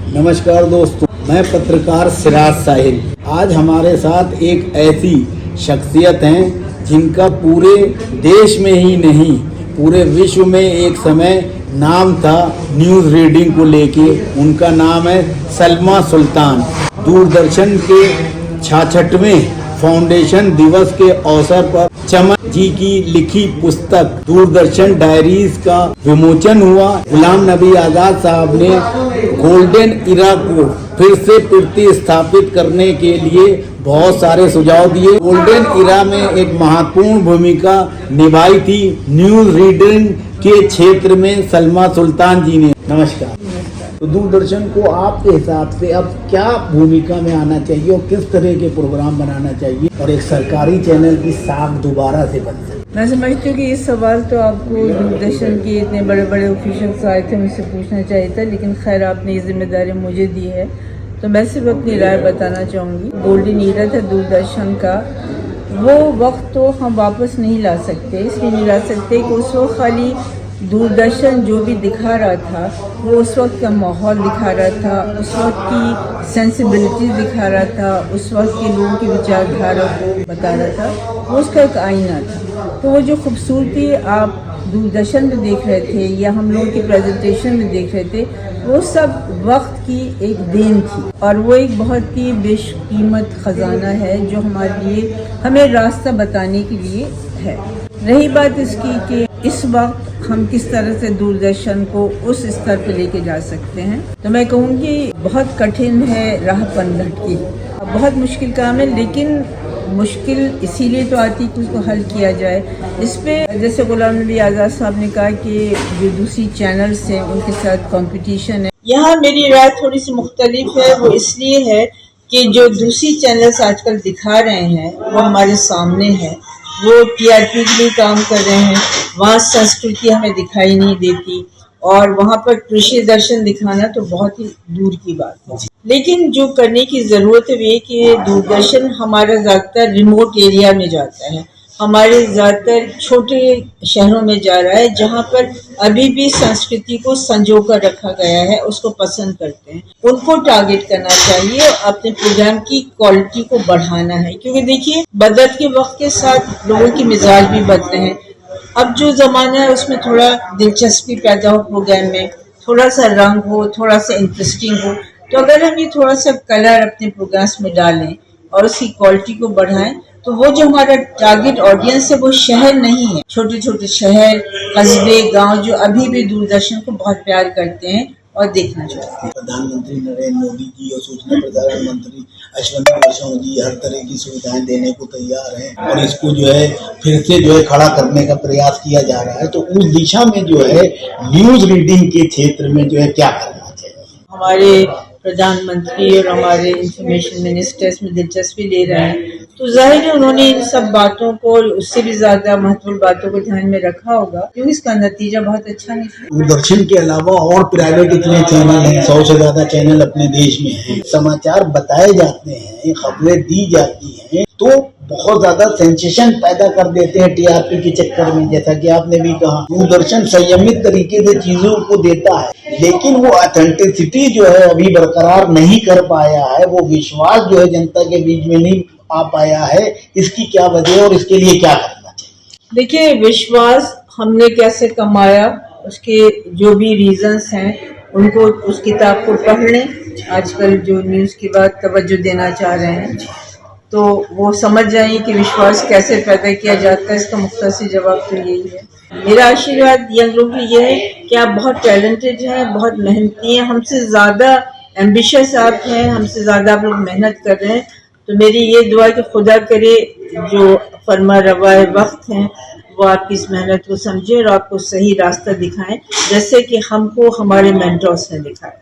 नमस्कार दोस्तों, मैं पत्रकार सिराज साहिल। आज हमारे साथ एक ऐसी शख्सियत हैं जिनका पूरे देश में ही नहीं पूरे विश्व में एक समय नाम था न्यूज़ रीडिंग को लेके। उनका नाम है सलमा सुल्तान। दूरदर्शन के 66वें फाउंडेशन दिवस के अवसर पर चमन जी की लिखी पुस्तक दूरदर्शन डायरीज का विमोचन हुआ। गुलाम नबी आजाद साहब ने गोल्डन इरा को फिर से प्रतिस्थापित करने के लिए बहुत सारे सुझाव दिए। गोल्डन इरा में एक महत्वपूर्ण भूमिका निभाई थी न्यूज़ रीडिंग के क्षेत्र में सलमा सुल्तान जी ने। नमस्कार। तो दूरदर्शन को आपके हिसाब से अब क्या भूमिका में आना चाहिए और किस तरह के प्रोग्राम बनाना चाहिए और एक सरकारी चैनल की साख दोबारा से बन सके? मैं समझती हूँ कि इस सवाल तो आपको दूरदर्शन के इतने बड़े बड़े ऑफिशियल्स आए थे उनसे पूछना चाहिए था, लेकिन खैर आपने ये जिम्मेदारी मुझे दी है तो मैं सिर्फ अपनी राय बताना चाहूँगी। गोल्डन ईरा था दूरदर्शन का, वो वक्त तो हम वापस नहीं ला सकते। इसलिए नहीं ला सकते कि उस वक्त खाली दूरदर्शन जो भी दिखा रहा था वो उस वक्त का माहौल दिखा रहा था, उस वक्त की सेंसिबिलिटी दिखा रहा था, उस वक्त के लोगों की विचारधारा को बता रहा था, वो उसका एक आईना था। तो वो जो खूबसूरती आप दूरदर्शन में देख रहे थे या हम लोगों की प्रेजेंटेशन में देख रहे थे, वो सब वक्त की एक देन थी और वो एक बहुत ही बेशकीमत ख़जाना है जो हमारे लिए हमें रास्ता बताने के लिए है। रही बात इसकी कि इस वक्त हम किस तरह से दूरदर्शन को उस स्तर पर लेके जा सकते हैं, तो मैं कहूँगी बहुत कठिन है राह पनघट की, बहुत मुश्किल काम है, लेकिन मुश्किल इसीलिए तो आती कि उसको हल किया जाए। इस पे जैसे गुलाम नबी आज़ाद साहब ने कहा कि जो दूसरी चैनल्स हैं उनके साथ कंपटीशन है। यहाँ मेरी राय थोड़ी सी मुख्तलिफ है। वो इसलिए है कि जो दूसरी चैनल्स आजकल दिखा रहे हैं वो हमारे सामने है, वो टीआरपी के लिए काम कर रहे हैं, वहाँ संस्कृति हमें दिखाई नहीं देती और वहाँ पर कृषि दर्शन दिखाना तो बहुत ही दूर की बात है। लेकिन जो करने की ज़रूरत है वो कि दूरदर्शन हमारा ज़्यादातर रिमोट एरिया में जाता है, हमारे ज़्यादातर छोटे शहरों में जा रहा है जहाँ पर अभी भी संस्कृति को संजो कर रखा गया है, उसको पसंद करते हैं। उनको टारगेट करना चाहिए, अपने प्रोग्राम की क्वालिटी को बढ़ाना है, क्योंकि देखिए बदलते के वक्त के साथ लोगों की मिजाज भी बदले हैं। अब जो ज़माना है उसमें थोड़ा दिलचस्पी पैदा हो, प्रोग्राम में थोड़ा सा रंग हो, थोड़ा सा इंटरेस्टिंग हो, तो अगर हम ये थोड़ा सा कलर अपने प्रोग्राम्स में डालें और उसकी क्वालिटी को बढ़ाएं तो वो जो हमारा टारगेट ऑडियंस है वो शहर नहीं है, छोटे छोटे शहर, कस्बे, गांव जो अभी भी दूरदर्शन को बहुत प्यार करते हैं और देखना चाहते हैं। प्रधानमंत्री नरेंद्र मोदी जी और सूचना प्रसारण मंत्री अश्विनी वैष्णव जी हर तरह की सुविधाएं देने को तैयार हैं और इसको जो है फिर से जो है खड़ा करने का प्रयास किया जा रहा है। तो उस दिशा में जो है न्यूज़ रीडिंग के क्षेत्र में जो है क्या करना चाहिए? हमारे प्रधानमंत्री और हमारे इंफॉर्मेशन मिनिस्टर इसमें दिलचस्पी ले रहे हैं तो जाहिर है उन्होंने इन सब बातों को और उससे भी ज्यादा महत्वपूर्ण बातों को ध्यान में रखा होगा, क्योंकि इसका नतीजा बहुत अच्छा निकला। दूरदर्शन के अलावा और प्राइवेट इतने चैनल हैं, 100 से ज्यादा चैनल अपने देश में हैं, समाचार बताए जाते हैं, खबरें दी जाती हैं, तो बहुत ज्यादा सेंसेशन पैदा कर देते हैं टीआरपी के चक्कर में। जैसा कि आपने भी कहा, दूरदर्शन संयमित तरीके से चीजों को देता है, लेकिन वो ऑथेंटिसिटी जो है अभी बरकरार नहीं कर पाया है, वो विश्वास जो है जनता के बीच में नहीं आ पाया है। इसकी क्या वजह और इसके लिए क्या करना चाहिए? देखिए, विश्वास हमने कैसे कमाया, उसके जो भी रीजंस हैं उनको उस किताब को पढ़ लें। आजकल जो न्यूज़ की बात तवज्जो देना चाह रहे हैं तो वो समझ जाइए कि विश्वास कैसे पैदा किया जाता है। इसका मुख्तसर जवाब तो यही है। मेरा आशीर्वाद यंग लोगों के ये है कि आप बहुत टैलेंटेड हैं, बहुत मेहनती हैं, हमसे ज़्यादा एम्बिशियस आप हैं, हमसे ज़्यादा आप लोग मेहनत कर रहे हैं। तो मेरी ये दुआ कि खुदा करे जो फरमा रवाए वक्त हैं वो आपकी इस मेहनत को समझे और आपको सही रास्ता दिखाएं, जैसे कि हमको हमारे मेंटर्स ने दिखाया।